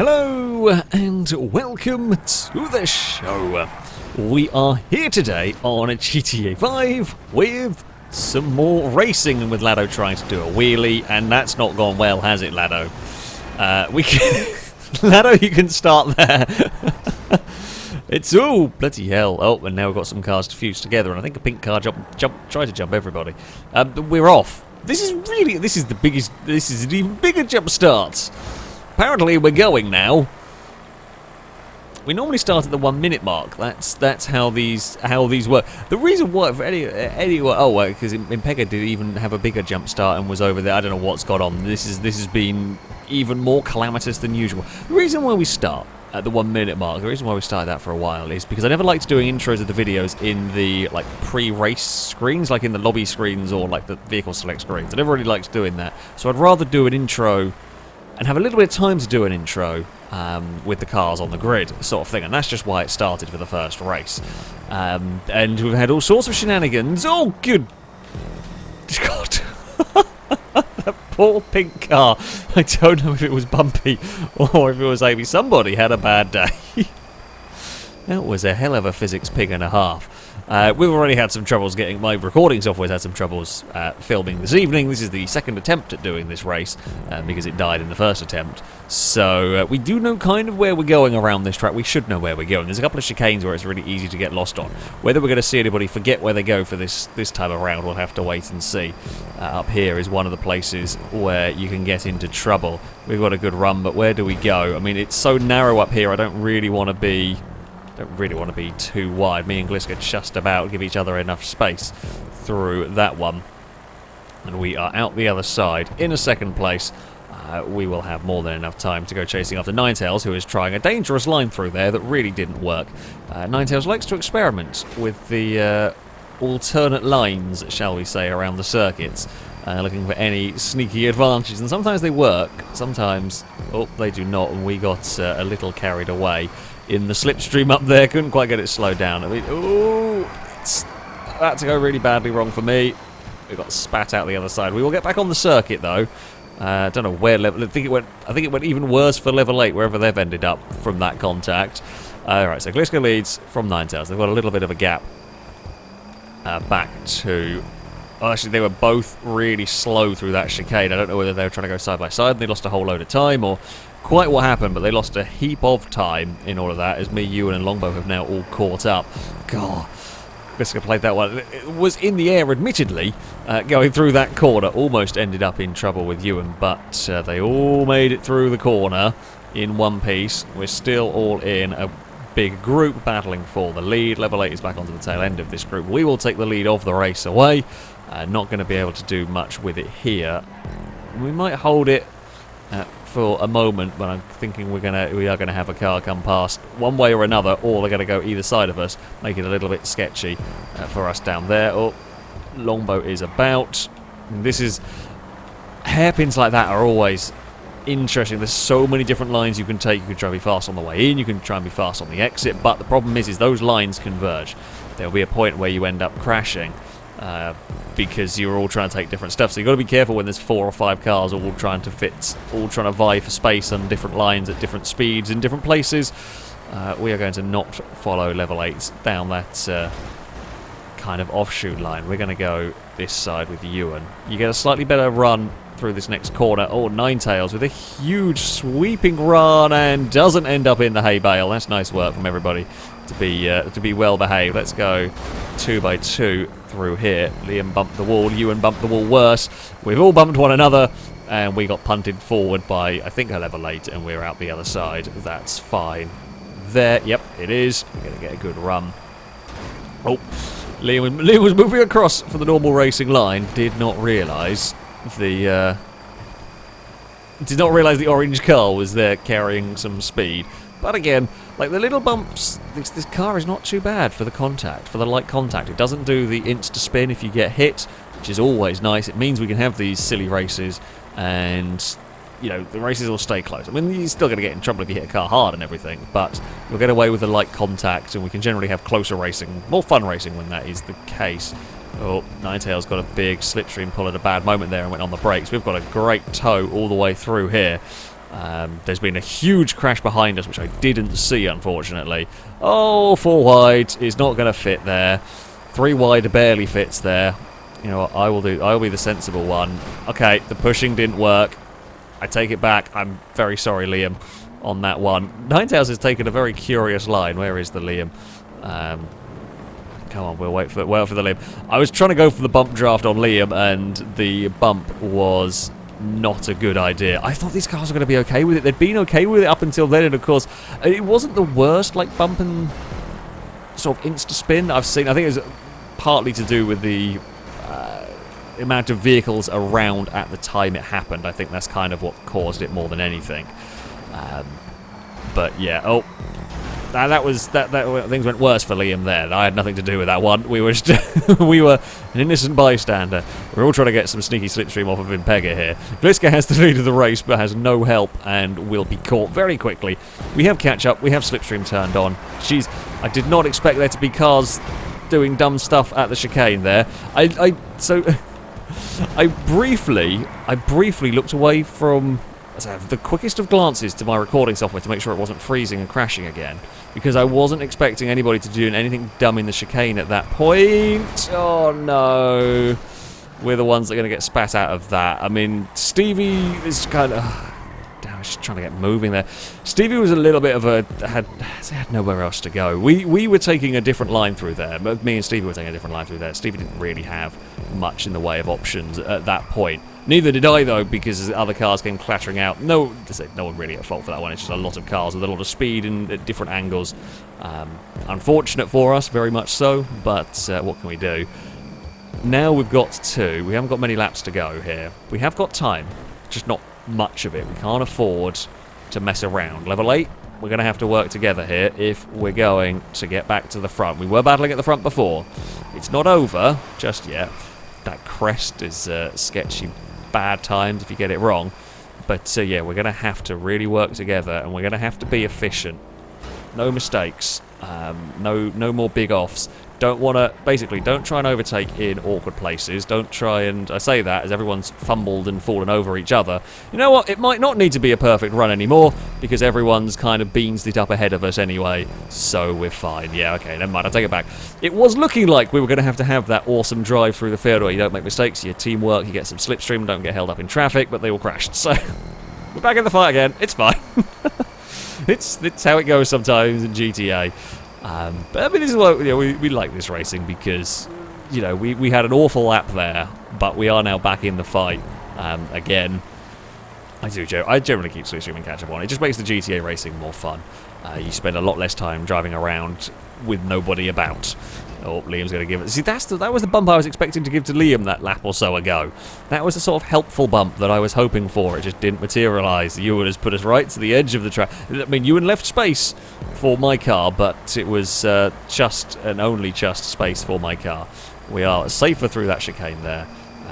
Hello and welcome to the show. We are here today on a GTA 5 with some more racing and with Lado trying to do a wheelie, and that's not gone well, has it, Lado? We can Lado, you can start there. It's oh bloody hell! Oh, and now we've got some cars to fuse together, and I think a pink car tried to jump everybody. We're off. This is the biggest. This is an even bigger jump start. Apparently, we're going now. We normally start at the 1 minute mark. That's how these work. The reason why for any because Impega did even have a bigger jump start and was over there. I don't know what's got on. This has been even more calamitous than usual. The reason why we start at the 1 minute mark, the reason why we started that for a while is because I never liked doing intros of the videos in the like pre-race screens, like in the lobby screens or like the vehicle select screens. I never really liked doing that. So I'd rather do an intro and have a little bit of time to do an intro with the cars on the grid, sort of thing, and that's just why it started for the first race. And we've had all sorts of shenanigans. Oh, good God. That poor pink car. I don't know if it was bumpy or if it was maybe somebody had a bad day. That was a hell of a physics pig and a half. We've already had some troubles getting... My recording software's had some troubles filming this evening. This is the second attempt at doing this race because it died in the first attempt. So we do know kind of where we're going around this track. We should know where we're going. There's a couple of chicanes where it's really easy to get lost on. Whether we're going to see anybody forget where they go for this time around, we'll have to wait and see. Up here is one of the places where you can get into trouble. We've got a good run, but where do we go? I mean, it's so narrow up here, I don't really want to be too wide. Me and Gliska just about give each other enough space through that one. And we are out the other side in a second place. We will have more than enough time to go chasing after Ninetales, who is trying a dangerous line through there that really didn't work. Ninetales likes to experiment with the alternate lines, shall we say, around the circuits, looking for any sneaky advantages. And sometimes they work, sometimes they do not, and we got a little carried away in the slipstream up there. Couldn't quite get it slowed down. I mean, it's about to go really badly wrong for me. We got spat out the other side. We will get back on the circuit though. Don't know where level. I think it went even worse for level 8 wherever they've ended up from that contact. Alright, so Gliska leads from Ninetales. They've got a little bit of a gap back to... Oh, actually, they were both really slow through that chicane. I don't know whether they were trying to go side by side and they lost a whole load of time or quite what happened, but they lost a heap of time in all of that as me, Ewan and Longbow have now all caught up. God, Gliska played that one. It was in the air, admittedly, going through that corner. Almost ended up in trouble with Ewan, but they all made it through the corner in one piece. We're still all in a big group battling for the lead. Level 8 is back onto the tail end of this group. We will take the lead of the race away. Not going to be able to do much with it here. We might hold it for a moment, but I'm thinking we are gonna have a car come past one way or another, or they're gonna go either side of us, make it a little bit sketchy for us down there. Oh, Longbow is about. This is hairpins like that are always interesting. There's so many different lines you can take. You can try and be fast on the way in, you can try and be fast on the exit, but the problem is those lines converge. There'll be a point where you end up crashing. Because you're all trying to take different stuff. So you've got to be careful when there's 4 or 5 cars all trying to fit, all trying to vie for space on different lines at different speeds in different places. We are going to not follow level 8 down that kind of offshoot line. We're going to go this side with Ewan. You get a slightly better run through this next corner. Oh, Ninetales with a huge sweeping run and doesn't end up in the hay bale. That's nice work from everybody to be well behaved. Let's go 2 by 2 through here. Liam bumped the wall, Ewan bumped the wall worse. We've all bumped one another, and we got punted forward by, I think, a level 8, and we're out the other side. That's fine. There, yep, it is. We're going to get a good run. Oh, Liam was moving across for the normal racing line. Did not realise the orange car was there carrying some speed. But again, like the little bumps, this car is not too bad for the light contact. It doesn't do the insta-spin if you get hit, which is always nice. It means we can have these silly races, and, you know, the races will stay close. I mean, you're still going to get in trouble if you hit a car hard and everything, but we'll get away with the light contact, and we can generally have closer racing, more fun racing when that is the case. Oh, Ninetales got a big slipstream pull at a bad moment there and went on the brakes. We've got a great tow all the way through here. There's been a huge crash behind us, which I didn't see, unfortunately. Oh, 4 wide is not going to fit there. 3 wide barely fits there. You know what, I will be the sensible one. Okay, the pushing didn't work. I take it back. I'm very sorry, Liam, on that one. Ninetales has taken a very curious line. Where is the Liam? Come on, we'll wait for the Liam. I was trying to go for the bump draft on Liam, and the bump was not a good idea. I thought these cars were going to be okay with it. They'd been okay with it up until then, and of course, it wasn't the worst, like, bump and sort of insta-spin I've seen. I think it was partly to do with the amount of vehicles around at the time it happened. I think that's kind of what caused it more than anything. But yeah, oh, that things went worse for Liam there. I had nothing to do with that one. We were just, we were an innocent bystander. We're all trying to get some sneaky slipstream off of Impega here. Gliska has the lead of the race, but has no help and will be caught very quickly. We have catch up. We have slipstream turned on. Jeez, I did not expect there to be cars doing dumb stuff at the chicane there. I briefly looked away from the quickest of glances to my recording software to make sure it wasn't freezing and crashing again, because I wasn't expecting anybody to do anything dumb in the chicane at that point. Oh no, we're the ones that are going to get spat out of that. I mean, Stevie is kind of... I was just trying to get moving there. Stevie was a little bit of a... had nowhere else to go. We were taking a different line through there. Me and Stevie were taking a different line through there. Stevie didn't really have much in the way of options at that point. Neither did I, though, because other cars came clattering out. No one really at fault for that one. It's just a lot of cars with a lot of speed and at different angles. Unfortunate for us, very much so, but what can we do? Now we've got 2. We haven't got many laps to go here. We have got time, just not much of it. We can't afford to mess around. Level 8, we're going to have to work together here if we're going to get back to the front. We were battling at the front before. It's not over just yet. That crest is sketchy, bad times if you get it wrong. But yeah, we're going to have to really work together, and we're going to have to be efficient. No mistakes. No more big offs. Basically, don't try and overtake in awkward places. Don't try and... I say that as everyone's fumbled and fallen over each other. You know what? It might not need to be a perfect run anymore, because everyone's kind of beansed it up ahead of us anyway, so we're fine. Yeah, okay, never mind, I'll take it back. It was looking like we were going to have that awesome drive through the field where you don't make mistakes, you teamwork, you get some slipstream, don't get held up in traffic, but they all crashed. So, we're back in the fight again. It's fine. It's how it goes sometimes in GTA. But I mean, this is why we like this racing, because we had an awful lap there, but we are now back in the fight again. I generally keep slipstream and catch up on. It just makes the GTA racing more fun. You spend a lot less time driving around with nobody about. Oh, Liam's going to give it. See, that was the bump I was expecting to give to Liam that lap or so ago. That was a sort of helpful bump that I was hoping for. It just didn't materialise. Ewan has put us right to the edge of the track. I mean, Ewan left space for my car, but it was just and only just space for my car. We are safer through that chicane there.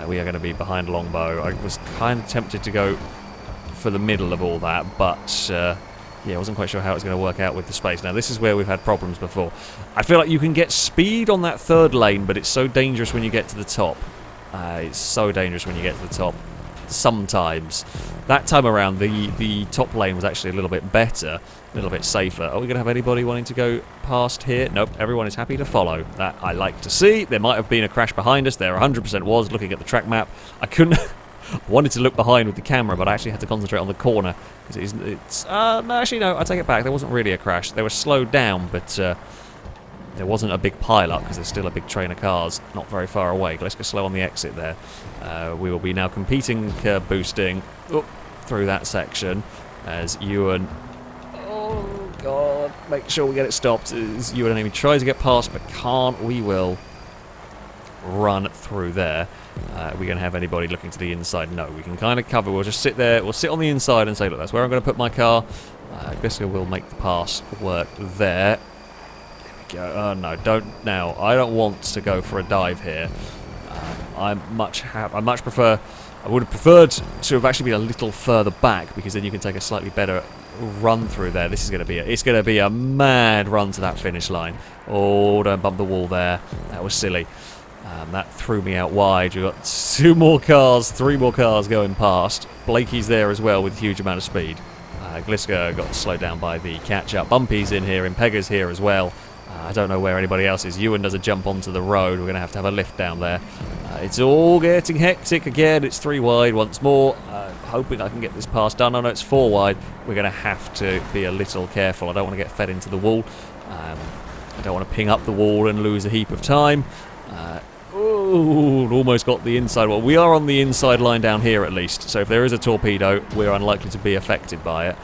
We are going to be behind Longbow. I was kind of tempted to go for the middle of all that, but... yeah, I wasn't quite sure how it's going to work out with the space. Now, this is where we've had problems before. I feel like you can get speed on that third lane, but it's so dangerous when you get to the top. It's so dangerous when you get to the top. Sometimes. That time around, the top lane was actually a little bit better, a little bit safer. Are we going to have anybody wanting to go past here? Nope, everyone is happy to follow. That I like to see. There might have been a crash behind us. There 100% was, looking at the track map. I couldn't... I wanted to look behind with the camera, but I actually had to concentrate on the corner. No, actually, no, I take it back. There wasn't really a crash. They were slowed down, but there wasn't a big pile-up because there's still a big train of cars not very far away. Let's go slow on the exit there. We will be now competing curb boosting through that section as Ewan... Oh, God. Make sure we get it stopped. As Ewan and Amy try to get past, but can't. We will run through there. Are we going to have anybody looking to the inside? No, we can kind of cover. We'll just sit there. We'll sit on the inside and say, look, that's where I'm going to put my car. Gliska will make the pass work there. There we go. Oh, no, don't now. I don't want to go for a dive here. I much prefer... I would have preferred to have actually been a little further back, because then you can take a slightly better run through there. This is going to be it's going to be a mad run to that finish line. Oh, don't bump the wall there. That was silly. That threw me out wide. We've got 2 more cars, 3 more cars going past. Blakey's there as well with a huge amount of speed. Gliska got slowed down by the catch-up. Bumpy's in here, Impega's here as well. I don't know where anybody else is. Ewan does a jump onto the road. We're going to have a lift down there. It's all getting hectic again. It's 3 wide once more. Hoping I can get this pass done. Oh no, it's 4 wide. We're going to have to be a little careful. I don't want to get fed into the wall. I don't want to ping up the wall and lose a heap of time. Almost got the inside. Well, we are on the inside line down here at least. So if there is a torpedo, we're unlikely to be affected by it.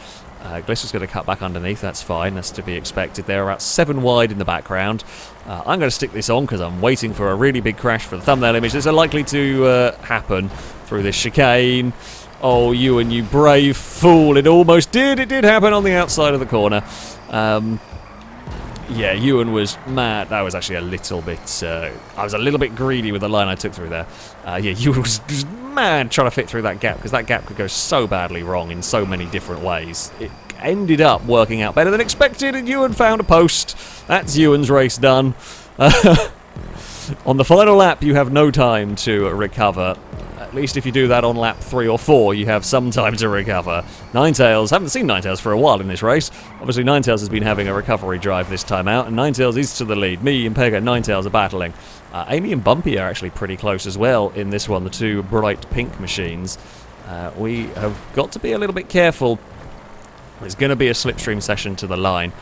Glister's going to cut back underneath, that's fine, that's to be expected. They're about 7 wide in the background. I'm going to stick this on because I'm waiting for a really big crash for the thumbnail image. This is likely to happen through this chicane. Oh, Ewan, you brave fool. It almost did. It did happen on the outside of the corner. Yeah, Ewan was mad. That was actually a little bit... I was a little bit greedy with the line I took through there. Yeah, Ewan was just mad trying to fit through that gap, because that gap could go so badly wrong in so many different ways. It ended up working out better than expected, and Ewan found a post. That's Ewan's race done. On the final lap, you have no time to recover. At least if you do that on lap 3 or 4, you have some time to recover. Ninetails, haven't seen Ninetails for a while in this race. Obviously, Ninetails has been having a recovery drive this time out, and Ninetails is to the lead. Me, Impega, and Ninetails are battling. Amy and Bumpy are actually pretty close as well in this one, the 2 bright pink machines. We have got to be a little bit careful. There's going to be a slipstream session to the line.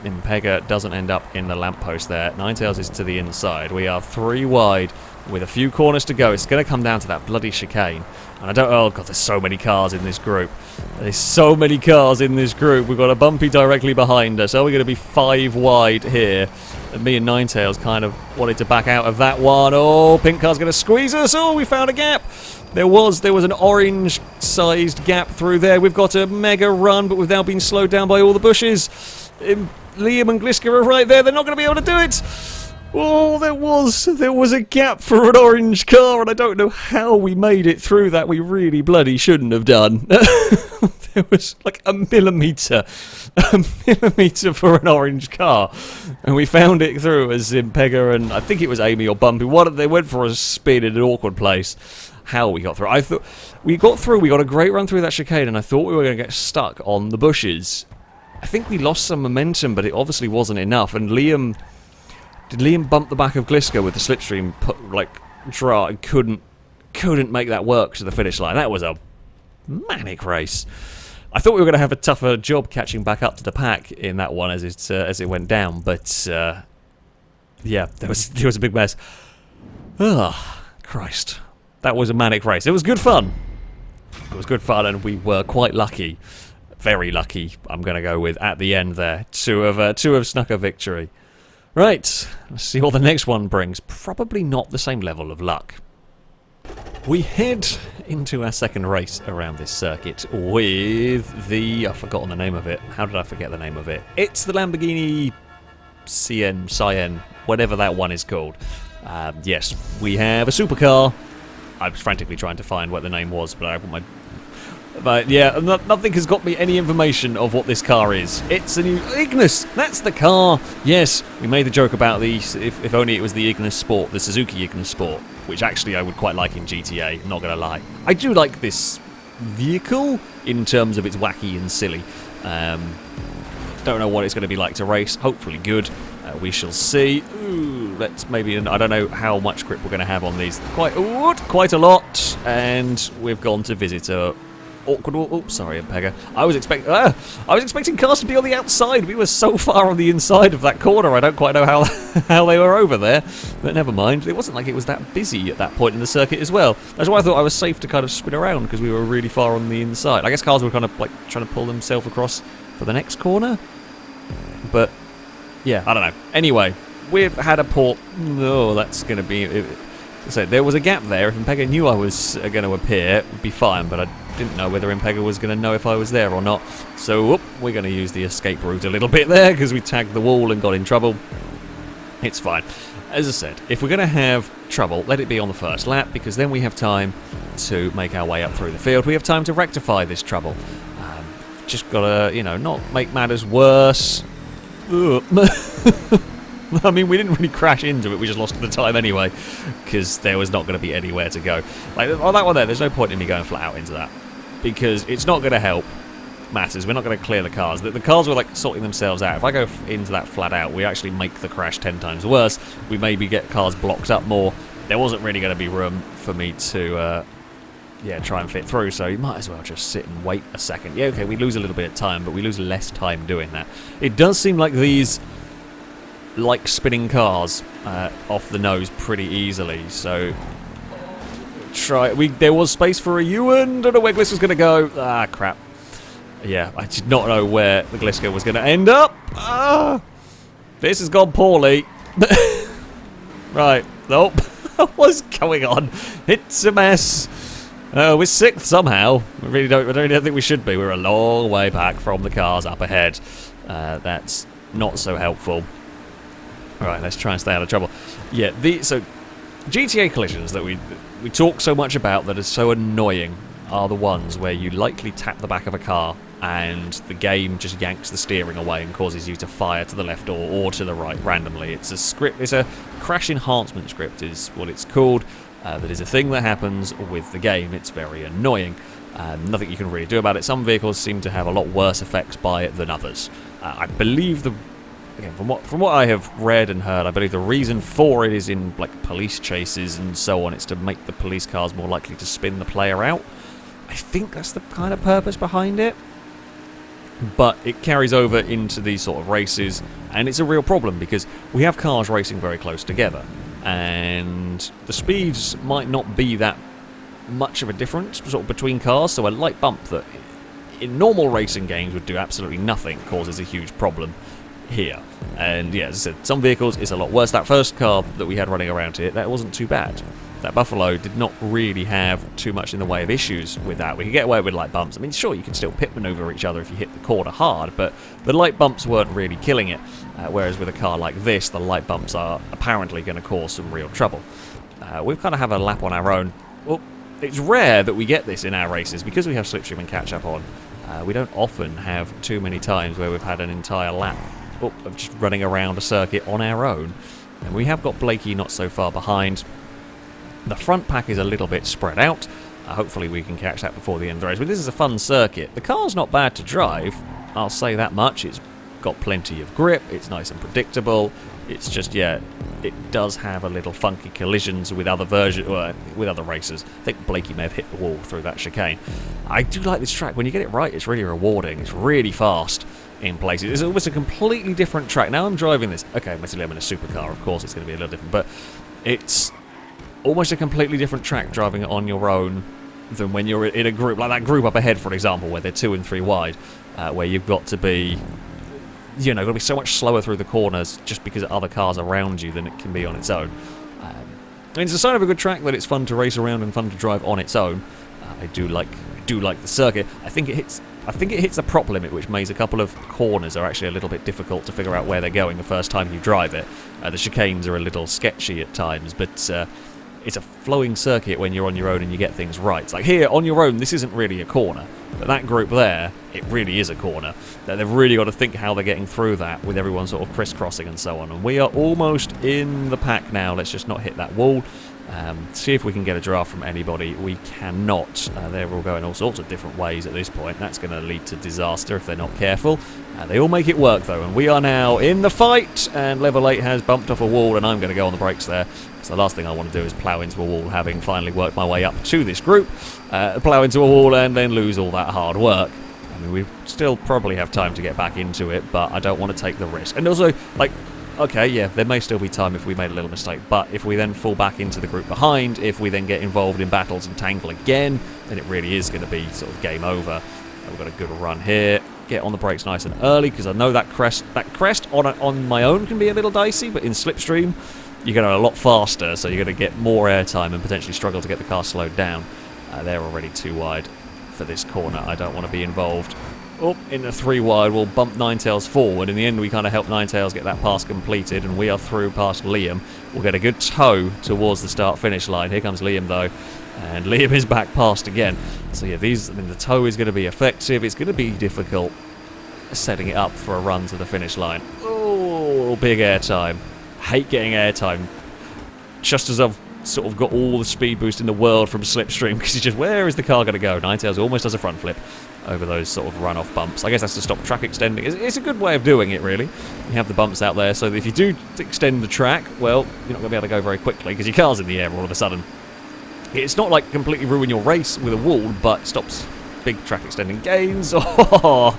Impega doesn't end up in the lamppost there. Ninetails is to the inside. We are 3 wide with a few corners to go. It's going to come down to that bloody chicane. And I don't... Oh, God, there's so many cars in this group. There's so many cars in this group. We've got a Bumpy directly behind us. Are we going to be 5 wide here? And me and Ninetails kind of wanted to back out of that one. Oh, pink car's going to squeeze us. Oh, we found a gap. There was an orange-sized gap through there. We've got a mega run, but we've now been slowed down by all the bushes. Liam and Gliska are right there. They're not going to be able to do it. Oh, there was a gap for an orange car, and I don't know how we made it through that. We really bloody shouldn't have done. There was like a millimetre for an orange car, and we found it through as Impega and I think it was Amy or Bumpy. They went for a spin in an awkward place. How we got through? I thought we got through. We got a great run through that chicane, and I thought we were going to get stuck on the bushes. I think we lost some momentum, but it obviously wasn't enough. And did Liam bump the back of Gliska with the slipstream draw and couldn't make that work to the finish line? That was a manic race. I thought we were going to have a tougher job catching back up to the pack in that one as it went down, but yeah, there was a big mess. Oh, Christ. That was a manic race. It was good fun. It was good fun, and we were quite lucky. Very lucky, I'm going to go with, at the end there, to have snuck a victory. Right, let's see what the next one brings. Probably not the same level of luck. We head into our second race around this circuit with the... I've forgotten the name of it. How did I forget the name of it? It's the Lamborghini Cayenne, whatever that one is called. Yes, we have a supercar. I was frantically trying to find what the name was, but I put my... But yeah, nothing has got me any information of what this car is. It's a new Ignis. That's the car. Yes, we made the joke about the if only it was the Ignis Sport, the Suzuki Ignis Sport, which actually I would quite like in GTA. Not gonna lie, I do like this vehicle in terms of it's wacky and silly. Don't know what it's going to be like to race. Hopefully good. We shall see. Ooh, let's maybe... I don't know how much grip we're going to have on these. Quite a lot. And we've gone to visit a... awkward... Oh, sorry, Impega. I was expecting cars to be on the outside. We were so far on the inside of that corner. I don't quite know how they were over there. But never mind. It wasn't like it was that busy at that point in the circuit as well. That's why I thought I was safe to kind of spin around, because we were really far on the inside. I guess cars were kind of like trying to pull themselves across for the next corner. But, yeah, I don't know. Anyway, we've had a port... No, that's going to be... So there was a gap there. If Impega knew I was going to appear, it would be fine, but I didn't know whether Impega was going to know if I was there or not. So, we're going to use the escape route a little bit there, because we tagged the wall and got in trouble. It's fine. As I said, if we're going to have trouble, let it be on the first lap, because then we have time to make our way up through the field. We have time to rectify this trouble. Just got to, not make matters worse. I mean, we didn't really crash into it, we just lost the time anyway, because there was not going to be anywhere to go. Like, on that one there, there's no point in me going flat out into that, because it's not going to help matters. We're not going to clear the cars. The cars were like sorting themselves out. If I go into that flat out, we actually make the crash 10 times worse. We maybe get cars blocked up more. There wasn't really going to be room for me to try and fit through, so you might as well just sit and wait a second. Yeah, okay, we lose a little bit of time, but we lose less time doing that. It does seem like these like spinning cars off the nose pretty easily, so there was space for a U-turn. Don't know where Gliss was going to go. Ah, crap. Yeah, I did not know where the Gliska was going to end up. Ah, this has gone poorly. Right, nope. What's going on? It's a mess. We're sixth somehow. I don't think we should be. We're a long way back from the cars up ahead. That's not so helpful. Alright, let's try and stay out of trouble. Yeah, so GTA collisions that we talk so much about that are so annoying are the ones where you lightly tap the back of a car and the game just yanks the steering away and causes you to fire to the left or to the right randomly. It's a crash enhancement script is what it's called. That is a thing that happens with the game. It's very annoying. Nothing you can really do about it. Some vehicles seem to have a lot worse effects by it than others. I believe again, from what I have read and heard, I believe the reason for it is in like police chases and so on. It's to make the police cars more likely to spin the player out. I think that's the kind of purpose behind it. But it carries over into these sort of races, and it's a real problem because we have cars racing very close together, and the speeds might not be that much of a difference sort of between cars, so a light bump that in normal racing games would do absolutely nothing causes a huge problem here. And yeah, as I said, some vehicles is a lot worse. That first car that we had running around here, that wasn't too bad. That Buffalo did not really have too much in the way of issues with that. We could get away with light bumps. I mean, sure, you can still pit maneuver each other if you hit the corner hard, but the light bumps weren't really killing it. Whereas with a car like this, the light bumps are apparently going to cause some real trouble. We've kind of have a lap on our own. Well, it's rare that we get this in our races because we have slipstream and catch up on. We don't often have too many times where we've had an entire lap of just running around a circuit on our own. And we have got Blakey not so far behind. The front pack is a little bit spread out. Hopefully we can catch that before the end of the race. But this is a fun circuit. The car's not bad to drive, I'll say that much. It's got plenty of grip, it's nice and predictable. It's just, yeah, it does have a little funky collisions with other with other racers. I think Blakey may have hit the wall through that chicane. I do like this track. When you get it right, it's really rewarding. It's really fast in places. It's almost a completely different track. Now I'm driving this. Okay, admittedly I'm in a supercar, of course it's going to be a little different, but it's almost a completely different track driving it on your own than when you're in a group, like that group up ahead, for example, where they're 2 and 3 wide, where you've got to be, got to be so much slower through the corners just because of other cars around you than it can be on its own. I mean, it's a sign of a good track that it's fun to race around and fun to drive on its own. I do like the circuit. I think it hits the prop limit, which means a couple of corners are actually a little bit difficult to figure out where they're going the first time you drive it. The chicanes are a little sketchy at times, but it's a flowing circuit when you're on your own and you get things right. It's like here, on your own, this isn't really a corner. But that group there, it really is a corner. They've really got to think how they're getting through that with everyone sort of crisscrossing and so on. And we are almost in the pack now. Let's just not hit that wall. See if we can get a draft from anybody. We cannot. They're all going all sorts of different ways at this point. That's going to lead to disaster if they're not careful. They all make it work, though, and we are now in the fight, and level 8 has bumped off a wall, and I'm going to go on the brakes there. So the last thing I want to do is plough into a wall, having finally worked my way up to this group, plough into a wall and then lose all that hard work. I mean, we still probably have time to get back into it, but I don't want to take the risk. And also, like, okay, yeah, there may still be time if we made a little mistake, but if we then fall back into the group behind, if we then get involved in battles and tangle again, then it really is going to be sort of game over. We've got a good run here. Get on the brakes nice and early, because I know that crest on my own can be a little dicey, but in slipstream, you're going to a lot faster, so you're going to get more airtime and potentially struggle to get the car slowed down. They're already too wide for this corner. I don't want to be involved. Oh, in the 3 wide, we'll bump Ninetails forward. In the end, we kind of help Ninetails get that pass completed, and we are through past Liam. We'll get a good tow towards the start-finish line. Here comes Liam, though, and Liam is back past again. So yeah, the tow is going to be effective. It's going to be difficult setting it up for a run to the finish line. Oh, big air time. Hate getting airtime just as I've sort of got all the speed boost in the world from Slipstream, because it's just, where is the car going to go? Ninetales almost does a front flip over those sort of run-off bumps. I guess that's to stop track extending. It's a good way of doing it, really. You have the bumps out there, so that if you do extend the track, well, you're not going to be able to go very quickly, because your car's in the air all of a sudden. It's not like completely ruin your race with a wall, but stops big track extending gains. Oh,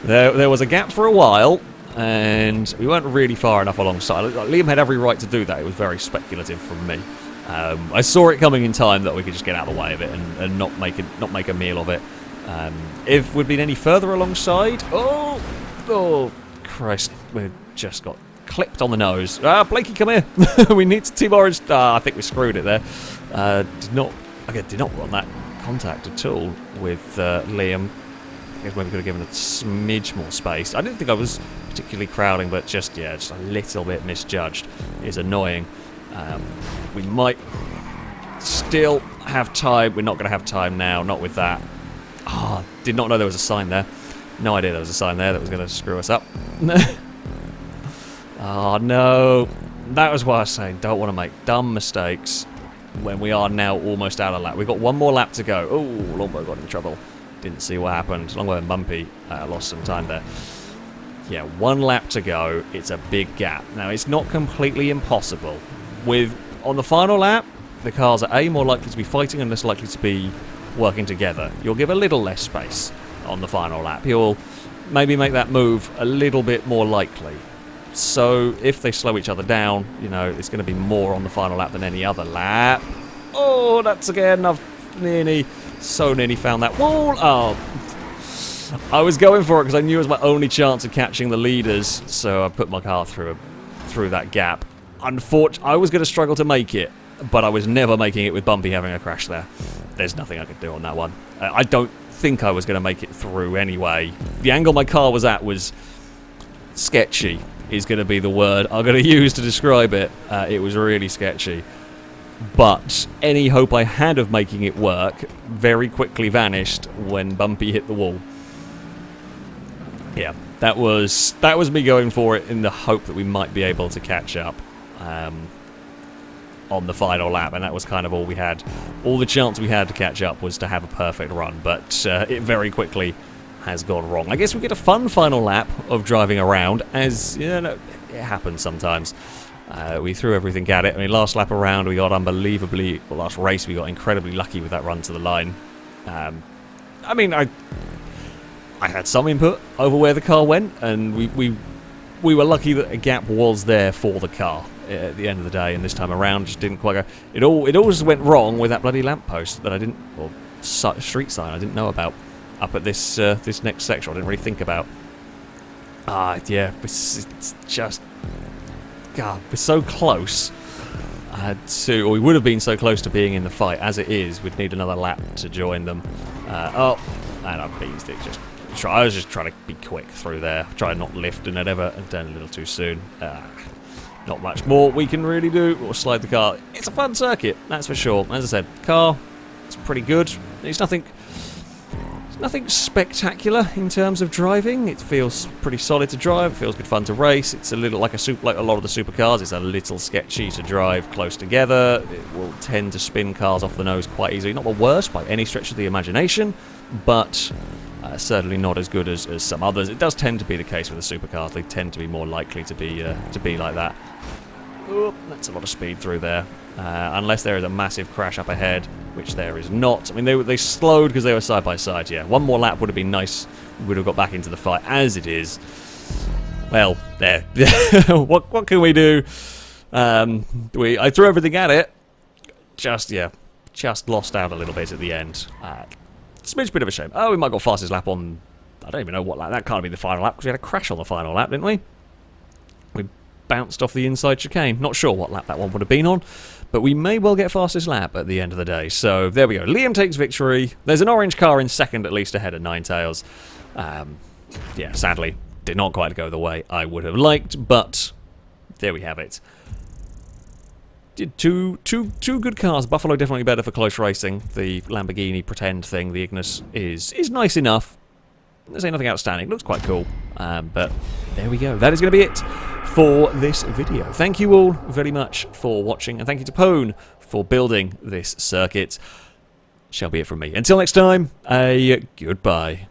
there was a gap for a while, and we weren't really far enough alongside. Liam had every right to do that. It was very speculative from me. I saw it coming in time that we could just get out of the way of it and not make a meal of it. If we'd been any further alongside, oh Christ, we just got clipped on the nose. Blakey, come here. We need to Team Orange. I think we screwed it there. Did not want that contact at all with Liam. I guess maybe we could have given a smidge more space. I didn't think I was particularly crowding, but just a little bit misjudged. It's annoying. We might still have time. We're not going to have time now, not with that. Did not know there was a sign there. No idea there was a sign there that was going to screw us up. Oh no. That was why I was saying don't want to make dumb mistakes when we are now almost out of lap. We've got one more lap to go. Oh, Longbow got in trouble. Didn't see what happened. Longbow and Bumpy lost some time there. Yeah, one lap to go. It's a big gap. Now, it's not completely impossible. On the final lap, the cars are A, more likely to be fighting and less likely to be working together. You'll give a little less space on the final lap. You'll maybe make that move a little bit more likely. So if they slow each other down, it's going to be more on the final lap than any other lap. Oh, that's again, I've so nearly found that wall. Oh, I was going for it because I knew it was my only chance of catching the leaders, so I put my car through that gap. Unfortunately, I was going to struggle to make it, but I was never making it with Bumpy having a crash there. There's nothing I could do on that one. I don't think I was going to make it through anyway. The angle my car was at was sketchy, is going to be the word I'm going to use to describe it. It was really sketchy. But any hope I had of making it work very quickly vanished when Bumpy hit the wall. Yeah, that was me going for it in the hope that we might be able to catch up on the final lap, and that was kind of all we had. All the chance we had to catch up was to have a perfect run, but it very quickly has gone wrong. I guess we get a fun final lap of driving around, as it happens sometimes. We threw everything at it. I mean, last lap around we got last race we got incredibly lucky with that run to the line. I mean, I had some input over where the car went, and we were lucky that a gap was there for the car at the end of the day, and this time around just didn't quite go. It all just went wrong with that bloody lamppost that I didn't, or street sign I didn't know about up at this next section. I didn't really think about. Yeah, it's just, God, we're so close or we would have been so close to being in the fight. As it is, we'd need another lap to join them. And I beansed it. I was just trying to be quick through there, try not lift and whatever, and done a little too soon. Not much more we can really do, or slide the car. It's a fun circuit, that's for sure. As I said, car, it's pretty good. It's nothing spectacular in terms of driving. It feels pretty solid to drive. It feels good fun to race. It's a little like a lot of the supercars. It's a little sketchy to drive close together. It will tend to spin cars off the nose quite easily. Not the worst by any stretch of the imagination, but certainly not as good as some others. It does tend to be the case with the supercars. They tend to be more likely to be like that. Oh, that's a lot of speed through there. Unless there is a massive crash up ahead, which there is not. I mean, they slowed because they were side by side, yeah. One more lap would have been nice. We would have got back into the fight. As it is, well, there. What can we do? I threw everything at it. Just lost out a little bit at the end. Smidge bit of a shame. Oh, we might got fastest lap on, I don't even know what lap. That can't be the final lap because we had a crash on the final lap, didn't we? We bounced off the inside chicane. Not sure what lap that one would have been on, but we may well get fastest lap at the end of the day. So there we go. Liam takes victory. There's an orange car in second, at least ahead of Ninetales. Yeah, sadly, did not quite go the way I would have liked, but there we have it. Did two good cars. Buffalo definitely better for close racing. The Lamborghini pretend thing, the Ignis, is nice enough. There's nothing outstanding. Looks quite cool. But there we go. That is going to be it for this video. Thank you all very much for watching, and thank you to Pone for building this circuit. Shall be it from me. Until next time, a goodbye.